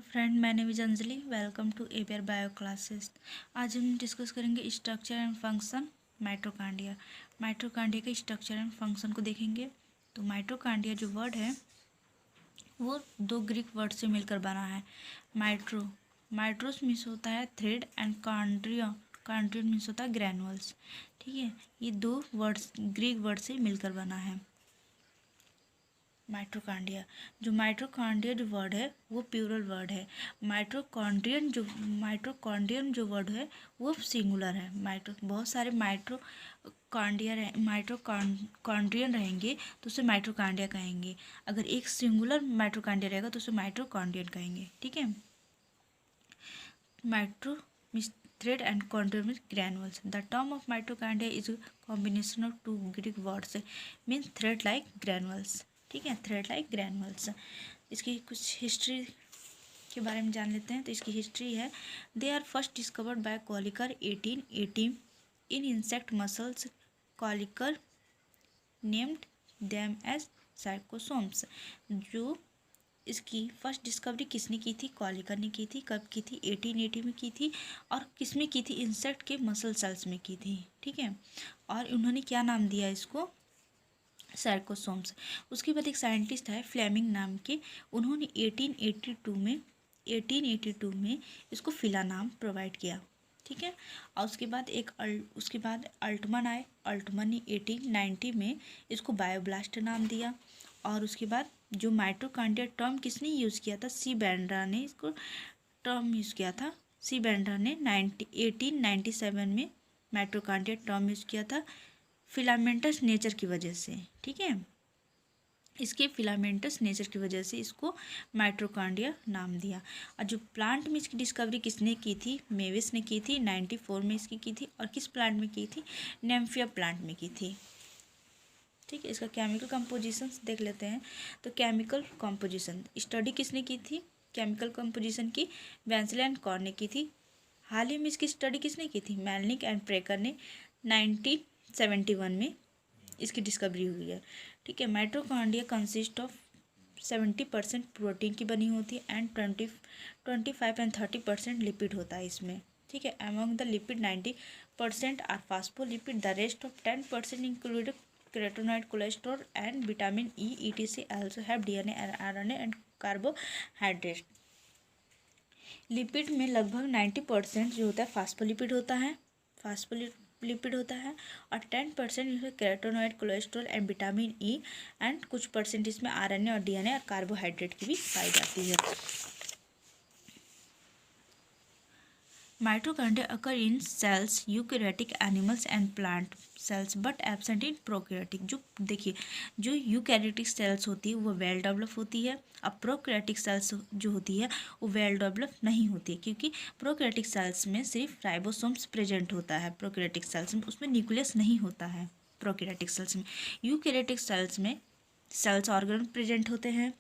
Hello friend, मैं name is Anjali. Welcome to APR bio classes. आज हम डिस्कस करेंगे structure and function mitochondria. Mitochondria के स्ट्रक्चर एंड फंक्शन को देखेंगे। तो माइटोकांड्रिया जो वर्ड है वो दो ग्रीक वर्ड से मिलकर बना है। माइट्रोस मीन्स होता है थ्रेड एंड कांड्रियन मीन्स होता है ग्रैनुअल्स। ठीक है, ये दो वर्ड्स ग्रीक वर्ड से मिलकर बना है माइटोकांड्रिया। जो माइटोकांड्रिया जो वर्ड है वो प्लूरल वर्ड है। माइटोकॉन्ड्रियन जो वर्ड है वो सिंगुलर है। बहुत सारे माइटोकॉन्ड्रियन रहेंगे तो उसे माइटोकांड्रिया कहेंगे। अगर एक सिंगुलर माइटोकांड्रिया रहेगा तो उसे माइटोकॉन्ड्रियन कहेंगे। ठीक है, माइट्रो means thread and contour means granules. The term of mitochondria is a combination of two Greek words means thread like granules. ठीक है, थ्रेड लाइक ग्रैनुअल्स। इसकी कुछ हिस्ट्री के बारे में जान लेते हैं। तो इसकी हिस्ट्री है, they are first discovered by Kolliker 1880 in insect muscles. Kolliker named them as sarcosomes. जो इसकी फर्स्ट डिस्कवरी किसने की थी? कॉलिकर ने की थी। कब की थी? 1880 में की थी। और किस में की थी? इंसेक्ट के मसल सेल्स में की थी। ठीक है, और उन्होंने क्या नाम दिया इसको? साइकोसोम्स। उसके बाद एक साइंटिस्ट है फ्लेमिंग नाम के, उन्होंने 1882 में इसको फिला नाम प्रोवाइड किया। ठीक है, और उसके बाद अल्टमन आए। अल्टमन ने 1890 में इसको बायोब्लास्ट नाम दिया। और उसके बाद जो माइटोकांड्रिया टर्म किसने यूज़ किया था? सी बेंड्रा ने इसको टर्म यूज़ किया था। सी बेंड्रा ने 1897 में माइटोकांड्रिया टर्म यूज़ किया था फिलामेंटस नेचर की वजह से। ठीक है, इसके फिलामेंटस नेचर की वजह से इसको माइटोकांड्रिया नाम दिया। और जो प्लांट में इसकी डिस्कवरी किसने की थी? मेविस ने की थी। 94 में इसकी की थी। और किस प्लांट में की थी? नेम्फिया प्लांट में की थी। ठीक है, इसका केमिकल कंपोजिशन देख लेते हैं। तो केमिकल कंपोजिशन स्टडी किसने की थी? केमिकल कंपोजिशन की वेंसले एंड कॉर्न ने की थी। हाल ही में इसकी स्टडी किसने की थी? मेलनिक एंड प्रेकर ने 1971 में इसकी डिस्कवरी हुई है। ठीक है, माइटोकॉन्ड्रिया कंसिस्ट ऑफ 70% प्रोटीन की बनी होती है एंड 25 एंड 30% लिपिड होता है इसमें। ठीक है, among the lipid 90% are phospholipid, the rest of 10% include carotenoid, cholesterol and vitamin E etc also have DNA and RNA and carbohydrate. Lipid में लगभग 90% जो होता है फास्फोलिपिड होता है। और 10% इसमें carotenoid, cholesterol and vitamin E and कुछ परसेंट इसमें RNA और DNA और कार्बोहाइड्रेट की भी पाई जाती है। Mitochondria occur in cells eukaryotic animals and plant cells but absent in prokaryotic. जो देखिए, जो यूकैरियोटिक सेल्स होती है वो वेल डेवलप होती है। अब प्रोकैरियोटिक सेल्स जो होती है वो वेल डेवलप नहीं होती है, क्योंकि प्रोकैरियोटिक सेल्स में सिर्फ राइबोसोम्स प्रेजेंट होता है। प्रोकैरियोटिक सेल्स में उसमें न्यूक्लियस नहीं होता है। प्रोकैरियोटिक सेल्स में, यूकैरियोटिक सेल्स में सेल्स ऑर्गन प्रेजेंट होते हैं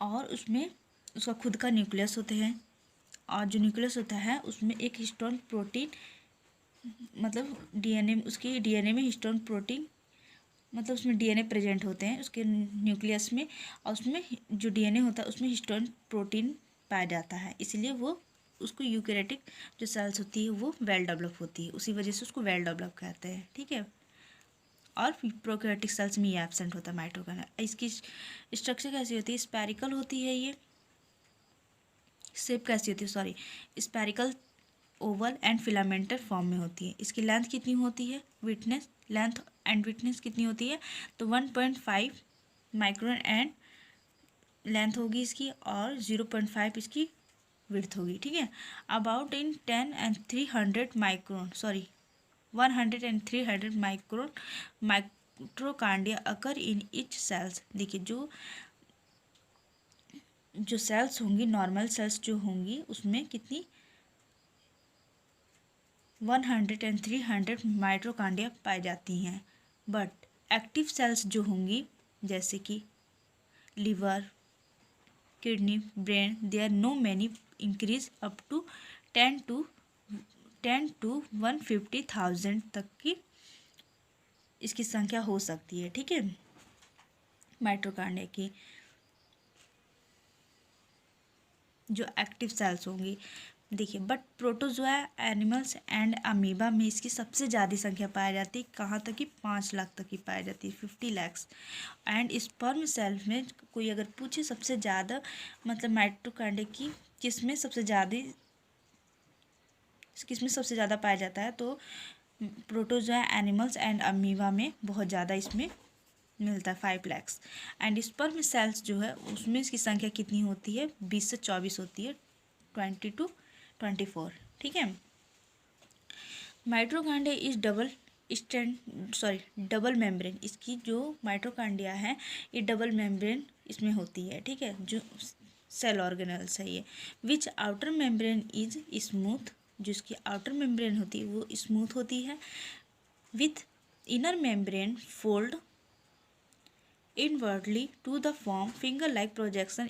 और उसमें उसका खुद का न्यूक्लियस होते हैं। और जो न्यूक्लियस होता है उसमें एक हिस्टोन प्रोटीन, मतलब डीएनए, उसके डीएनए में हिस्टोन प्रोटीन, मतलब उसमें डीएनए प्रेजेंट होते हैं उसके न्यूक्लियस में। और उसमें जो डीएनए होता है उसमें हिस्टोन प्रोटीन पाया जाता है, इसलिए वो उसको यूकैरियोटिक जो सेल्स होती है वो वेल डेवलप होती है, उसी वजह से उसको वेल डेवलप कहते हैं। ठीक है, और प्रोकैरियोटिक सेल्स में ये एब्सेंट होता है माइटोकॉन्ड्रिया। इसकी स्ट्रक्चर कैसी होती है? स्पेरिकल होती है। ये शेप कैसी होती है? Sorry, spherical, oval and filamental form में होती है। इसकी लेंथ कितनी होती है? लेंथ एंड विडनेस कितनी होती है? तो 1.5 माइक्रोन एंड लेंथ होगी इसकी, और 0.5 इसकी विड्थ होगी। ठीक है, about in 10 and 300 micron, sorry 100 and 300 micron mitochondria occur in each cells. देखिए, जो सेल्स होंगी, नॉर्मल सेल्स जो होंगी उसमें कितनी 100 एंड 300 माइटोकॉन्ड्रिया पाई जाती हैं। बट एक्टिव सेल्स जो होंगी जैसे कि liver, kidney, brain, they are no many increase up to 10 to 150,000 तक की इसकी संख्या हो सकती है। ठीक है, माइटोकॉन्ड्रिया की। जो एक्टिव सेल्स होंगी। देखिए, but protozoa, animals and amoeba में इसकी सबसे ज़्यादा संख्या पाई जाती है। कहाँ तक कि 5 लाख तक की पाई जाती है, 50 lakhs। एंड स्पर्म सेल में कोई अगर पूछे सबसे ज़्यादा मतलब माइटोकॉन्ड्रिया की किसमें सबसे ज़्यादा पाया जाता है, तो प्रोटोजोआ, एनिमल्स एंड अमीबा में बहुत ज़्यादा इसमें मिलता है, 5 lakhs। एंड स्पर्म सेल्स जो है उसमें इसकी संख्या कितनी होती है, 20 से 24 होती है, 20 to 24। ठीक है। Mitochondria is double membrane. इसकी जो माइटोकॉन्ड्रिया है ये डबल मेम्ब्रेन इसमें होती है। ठीक है, जो सेल ऑर्गेनल्स है ये। विच आउटर मेम्ब्रेन इज स्मूथ, जो इसकी आउटर मेम्ब्रेन होती है वो स्मूथ होती है। With inner membrane fold inwardly to the form finger like projection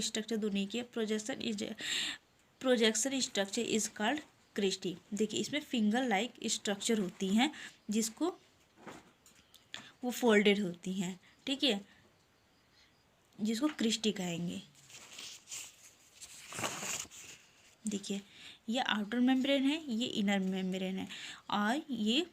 structure दोनों की projection structure is called cristae. देखिए, इसमें फिंगर लाइक स्ट्रक्चर होती हैं जिसको वो फोल्डेड होती हैं। ठीक है, जिसको क्रिस्टी कहेंगे। देखिए, ये आउटर मेम्ब्रेन है, ये इनर मेम्ब्रेन है, और ये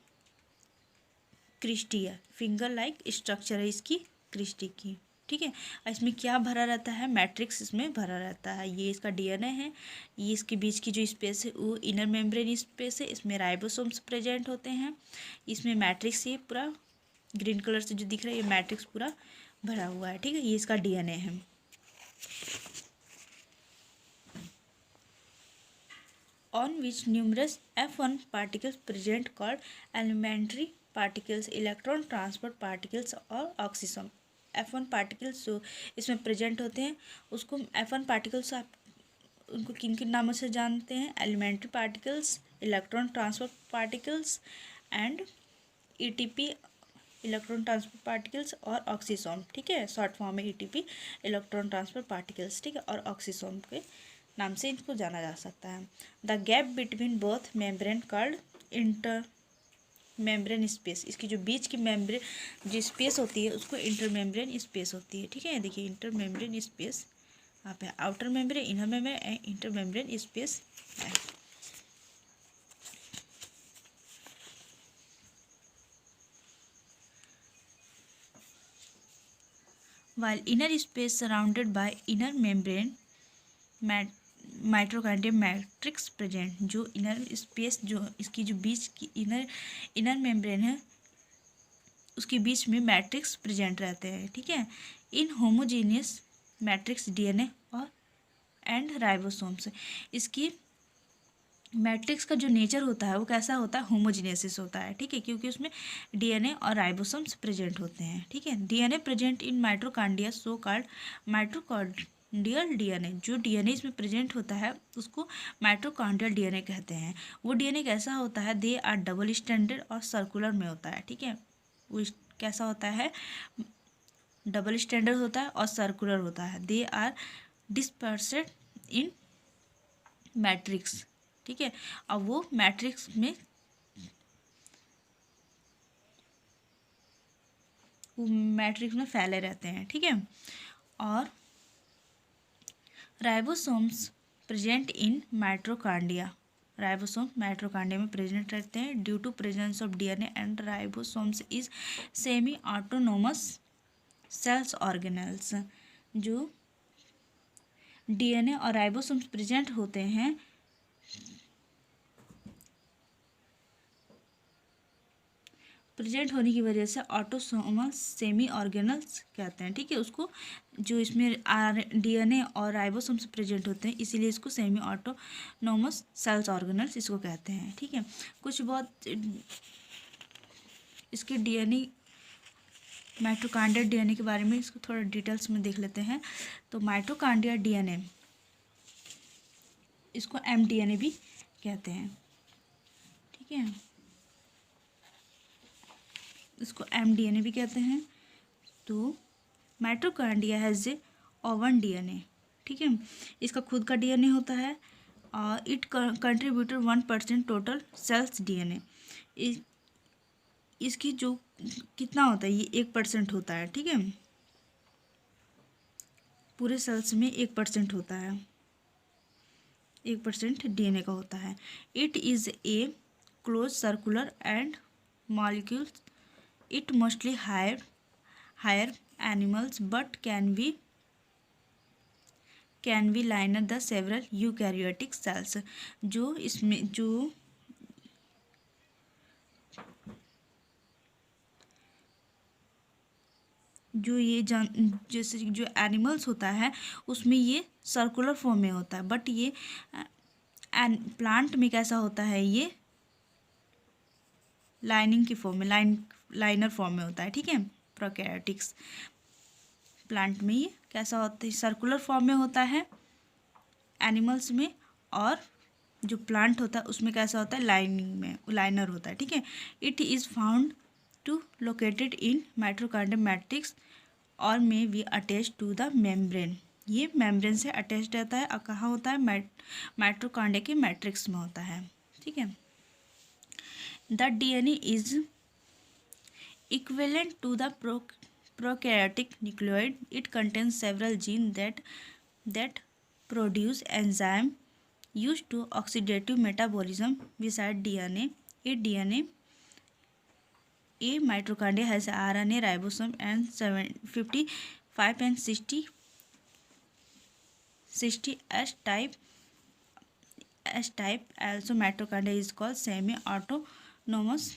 क्रिस्टी है, फिंगर लाइक स्ट्रक्चर है इसकी क्रिस्टी की। ठीक है, इसमें क्या भरा रहता है, मैट्रिक्स इसमें भरा रहता है। ये इसका डीएनए है, ये इसके बीच की जो स्पेस है वो इनर मेम्ब्रेन स्पेस है, इसमें राइबोसोम्स प्रेजेंट होते हैं। इसमें मैट्रिक्स ये पूरा ग्रीन कलर से जो दिख रहा है ये मैट्रिक्स पूरा भरा हुआ है। ठीक है, ये इसका डीएनए है। On which numerous F1 particles present called elementary particles, electron transport particles और ऑक्सीसोम। F1 पार्टिकल्स जो इसमें प्रेजेंट होते हैं उसको F1 पार्टिकल्स आप उनको किन किन नामों से जानते हैं, elementary particles, electron transport particles and ETP electron transport particles और ऑक्सीसोम। ठीक है, शॉर्ट फॉर्म में ETP इलेक्ट्रॉन ट्रांसपोर्ट पार्टिकल्स। ठीक है, और ऑक्सीसोम के नाम से इनको जाना जा सकता है। The gap between both membrane called inter membrane space. इसकी जो बीच की मेम्ब्रेन जो स्पेस होती है उसको इंटर मेम्ब्रेन स्पेस होती है। ठीक है, देखिए इंटर मेम्ब्रेन स्पेस यहाँ पे outer membrane, inner membrane, inter membrane space है। While inner space surrounded by inner membrane mitochondria matrix present. जो इनर स्पेस जो इसकी जो बीच की इनर मेम्ब्रेन है उसके बीच में मैट्रिक्स प्रेजेंट रहते हैं। ठीक है, इन होमोजीनियस मैट्रिक्स डीएनए और एंड राइबोसोम्स। इसकी मैट्रिक्स का जो नेचर होता है वो कैसा होता है, होमोजीनियसिस होता है। ठीक है, क्योंकि उसमें डीएनए और राइबोसोम्स प्रेजेंट होते हैं। ठीक है, DNA present in mitochondria so called mitochondrial DNA. जो डीएनए इसमें प्रेजेंट होता है उसको माइटोकॉन्ड्रियल डीएनए कहते हैं। वो डीएनए कैसा होता है, दे आर डबल स्टैंडर्ड और सर्कुलर में होता है। ठीक है, वो कैसा होता है, डबल स्टैंडर्ड होता है और सर्कुलर होता है। They are dispersed in matrix. ठीक है, अब वो मैट्रिक्स में फैले रहते हैं। ठीक है, और ribosomes present in mitochondria. Ribosome mitochondria में प्रेजेंट रहते हैं। Due to presence of DNA and ribosomes is semi autonomous cells organelles. जो डीएनए और राइबोसोम्स प्रेजेंट होते हैं प्रेजेंट होने की वजह से ऑटोसोमस सेमी ऑर्गेनल्स कहते हैं। ठीक है, उसको जो इसमें डीएनए और राइबोसोम्स प्रेजेंट होते हैं इसीलिए इसको सेमी ऑटोनोमस सेल्स ऑर्गेनल्स इसको कहते हैं। ठीक है, कुछ बहुत इसके डीएनए माइटोकॉन्ड्रिया डीएनए के बारे में इसको थोड़ा डिटेल्स में देख लेते हैं। तो माइटोकॉन्ड्रिया डीएनए इसको mDNA भी कहते हैं। ठीक है, इसको mDNA भी कहते हैं। तो mitochondria has a own DNA. ठीक है, इसका खुद का डीएनए होता है और it contributed 1% total cells DNA. इसकी जो कितना होता है, ये 1% होता है। ठीक है, पूरे सेल्स में 1% होता है। 1% डीएनए का होता है। It is a close circular and molecules. It mostly higher animals but can be linear the several eukaryotic cells. जो इसमें जो ये जैसे जो एनिमल्स होता है उसमें ये सर्कुलर फॉर्म में होता है, बट ये प्लांट में कैसा होता है, ये लाइनिंग की फॉर्म में, लाइनर फॉर्म में होता है। ठीक है, प्रोकैरियोटिक्स प्लांट में ये कैसा होता है, सर्कुलर फॉर्म में होता है एनिमल्स में, और जो प्लांट होता है उसमें कैसा होता है, लाइनिंग में लाइनर होता है। ठीक है, it is found to located in mitochondrial matrix और may be attach to the membrane. ये मेम्ब्रेन से अटैच रहता है और कहाँ होता है, माइटोकॉन्ड्रिया के मैट्रिक्स में होता है। ठीक है, the DNA is equivalent to the prokaryotic nucleoid. It contains several genes that produce enzyme used to oxidative metabolism. Beside DNA, a mitochondria has RNA, ribosome, and 55 and 60 S type. Also mitochondria is called semi-autonomous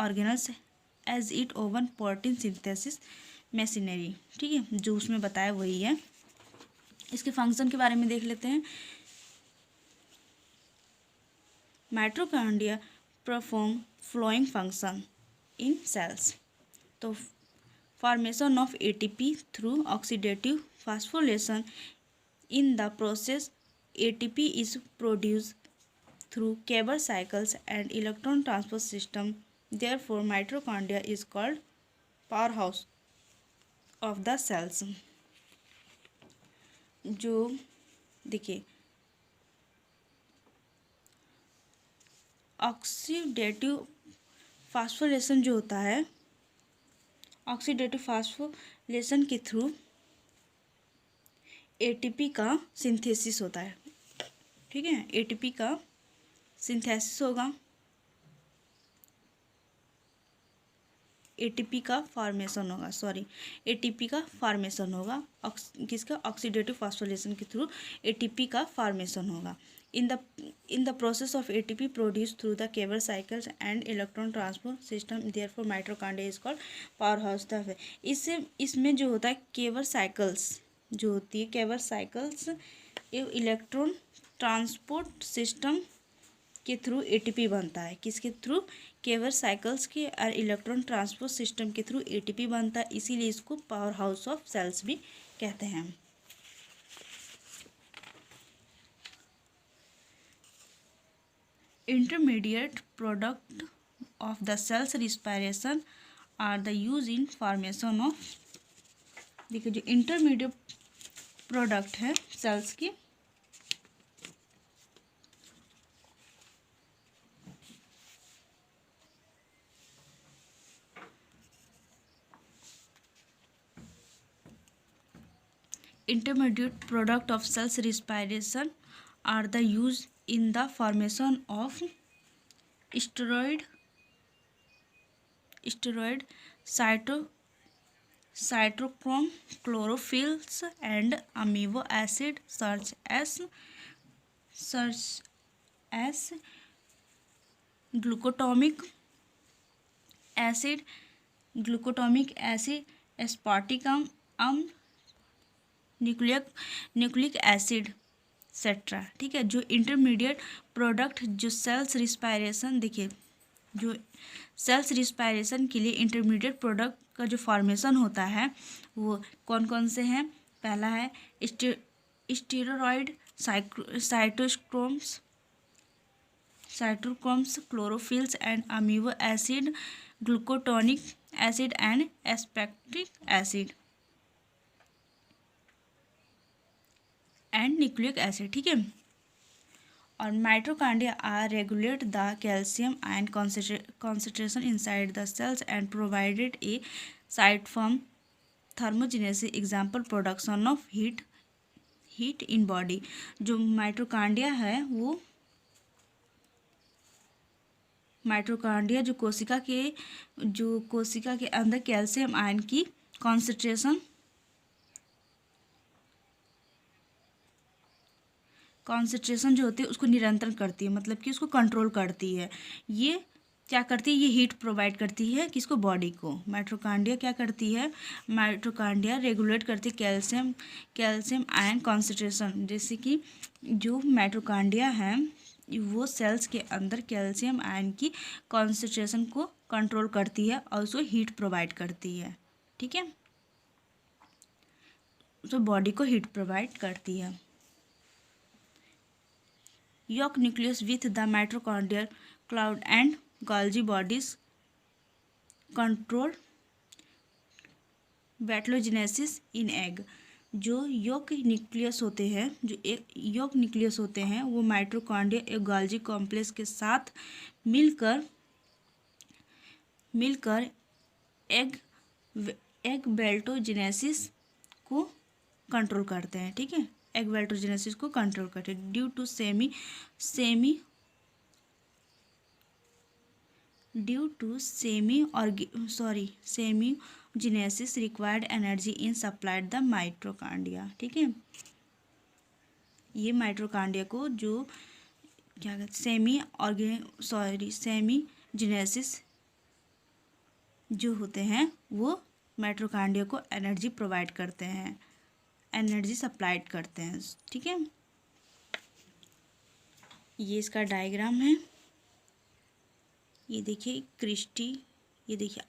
organelles as it oven protein synthesis machinery. ठीक है, जो उसमें बताया वही है। इसके function के बारे में देख लेते हैं। Mitochondria perform following function in cells. तो formation of ATP through oxidative phosphorylation. In the process ATP is produced through Krebs cycles and electron transport system. Therefore, mitochondria is called powerhouse of the cells। जो देखिए oxidative phosphorylation जो होता है, oxidative phosphorylation के through ATP का synthesis होता है। ठीक है, एटीपी का सिंथेसिस होगा, एटीपी का फॉर्मेशन होगा, किसका, ऑक्सीडेटिव फास्फोरिलेशन के थ्रू एटीपी का फॉर्मेशन होगा। इन the process of ATP produce through the कैबर cycles and electron transport system. Therefore mitochondria is called power house the. इसमें जो होता है कैबर साइकिल्स जो होती है, कैबर साइकिल्स इलेक्ट्रॉन ट्रांसपोर्ट सिस्टम के थ्रू एटीपी बनता है। किसके थ्रू, कैबर साइकिल्स के और इलेक्ट्रॉन ट्रांसपोर्ट सिस्टम के थ्रू एटीपी बनता है, इसीलिए इसको पावर हाउस ऑफ सेल्स भी कहते हैं। Intermediate product of the cells respiration are the use in formation of. देखिए, जो इंटरमीडिएट प्रोडक्ट है सेल्स की, intermediate product of cells respiration are the used in the formation of steroid cytochrome, chlorophylls and amino acid such as glucotomic acid, aspartic aml, nucleic acid etcetera. ठीक है, जो intermediate product जो cells respiration, देखिए जो cells respiration के लिए intermediate product का जो फॉर्मेशन होता है वो कौन कौन से हैं। पहला है steroid, cytochromes, chlorophylls and amino acid, glutamic acid and aspartic acid and nucleic acid. ठीक है, और mitochondria are regulate the calcium ion concentration inside the cells and provided a site from thermogenesis। example, production of heat heat in body. जो mitochondria है वो mitochondria जो कोशिका के अंदर कैल्शियम आयन की कॉन्सेंट्रेशन जो होती है उसको नियंत्रण करती है, मतलब कि उसको कंट्रोल करती है। ये क्या करती है, ये हीट प्रोवाइड करती है किसको, बॉडी को। माइटोकॉन्ड्रिया क्या करती है, माइटोकॉन्ड्रिया रेगुलेट करती है कैल्शियम आयन कॉन्सेंट्रेशन। जैसे कि जो माइटोकॉन्ड्रिया है वो सेल्स के अंदर कैल्शियम आयन की कॉन्सेंट्रेशन को कंट्रोल करती है और उसको हीट प्रोवाइड करती है। ठीक है, तो बॉडी को हीट प्रोवाइड करती है। Yolk nucleus with the mitochondrial cloud and Golgi bodies control vitellogenesis in egg. जो योग न्यूक्लियस होते हैं वो माइटोकॉन्ड्रिया एक गोल्जी कॉम्प्लेक्स के साथ मिलकर एग बेल्टोजेनेसिस को कंट्रोल करते हैं। ठीक है, एग बेल्टोजेनेसिस को कंट्रोल करते हैं। Due to spermiogenesis required energy in supplied the mitochondria. ठीक है, ये माइटोकॉन्ड्रिया को जो क्या कहते सेमीजेनेसिस जो होते हैं वो माइटोकॉन्ड्रिया को एनर्जी प्रोवाइड करते हैं, एनर्जी सप्लाइड करते हैं। ठीक है, ये इसका डायग्राम है। ये देखिए क्रिस्टी, ये देखिए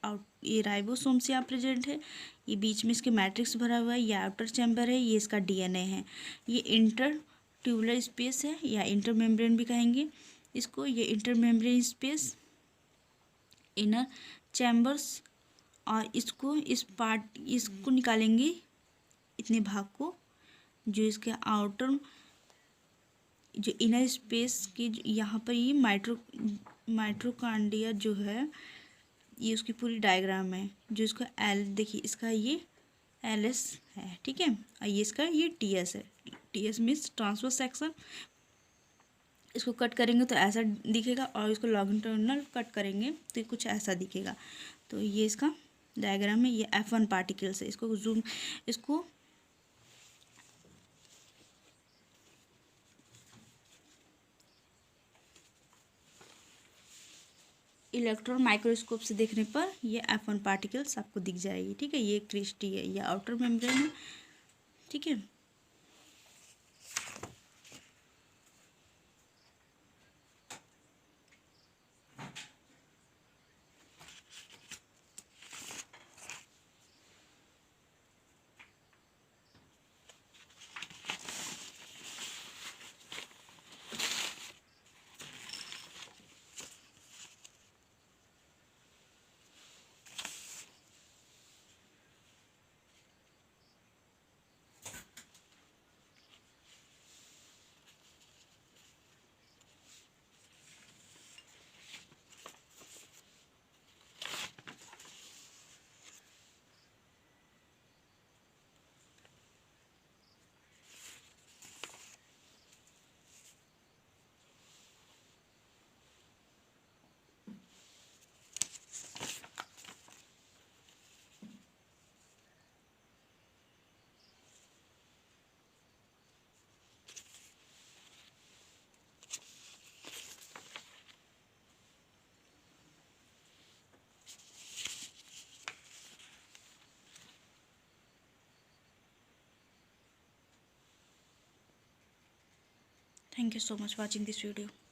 ये राइबोसोम से यहाँ प्रेजेंट है, ये बीच में इसके मैट्रिक्स भरा हुआ है, ये आउटर चैम्बर है, ये इसका डीएनए है। ये इंटर ट्यूबुलर स्पेस है या इंटर मेम्ब्रेन भी कहेंगे इसको। ये inter membrane space, inner chambers, और इसको निकालेंगे इतने भाग को। जो इसके आउटर जो इनर स्पेस की यहाँ पर ये माइटोकॉन्ड्रिया जो है ये उसकी पूरी डायग्राम है। जो इसका देखिए इसका ये LS है। ठीक है, और ये इसका ये TS है। TS means transverse section. इसको कट करेंगे तो ऐसा दिखेगा और इसको लॉन्गिट्यूडिनल कट करेंगे तो कुछ ऐसा दिखेगा। तो ये इसका डायग्राम है। ये F1 पार्टिकल्स है। इसको इलेक्ट्रॉन माइक्रोस्कोप से देखने पर ये F1 पार्टिकल्स आपको दिख जाएगी। ठीक है, ये क्रिस्टी है, ये आउटर मेम्ब्रेन है। ठीक है, thank you so much for watching this video.